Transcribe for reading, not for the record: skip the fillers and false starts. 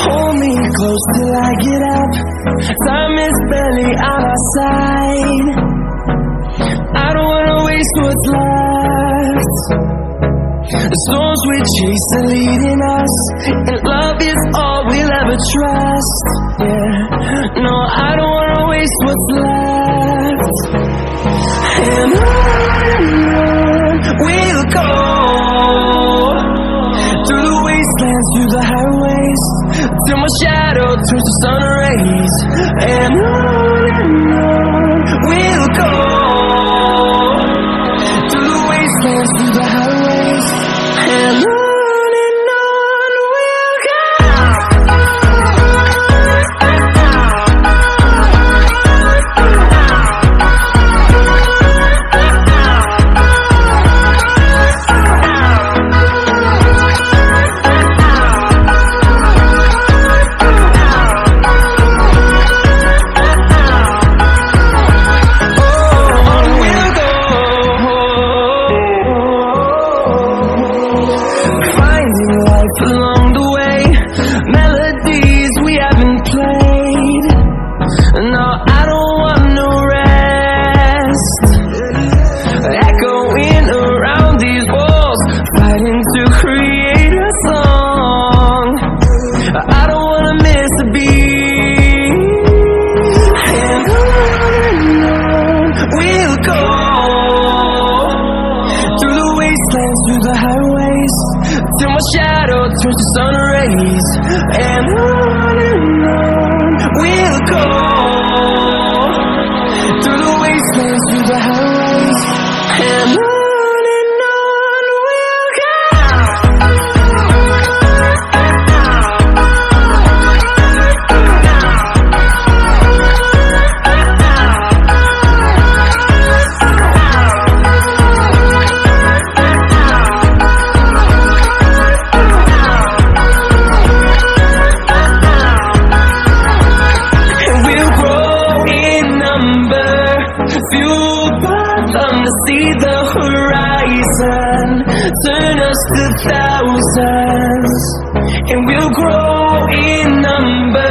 Hold me close till I get up. Time is barely on our side. I don't wanna waste what's left. The storms we chase are leading us, and love is all we'll ever trust. Yeah, no, I don't wanna waste what's left. And on we'll go, through the wastelands, through the highways, till my shadow turns to sun rays. And on we'll go, through the wastelands, through the highways, and on we'll go. Along the way, melodies we haven't played. No, I don't want no rest. Echoing around these walls, fighting to create a song. I don't wanna miss a beat. And on we'll go, through the wastelands, through the highways, till my shadow turns to sun rays. And on we'll go, through the wastelands, through the highways, and on we'll go. Fueled by them to see the horizon, turn us to thousands, and we'll grow in number.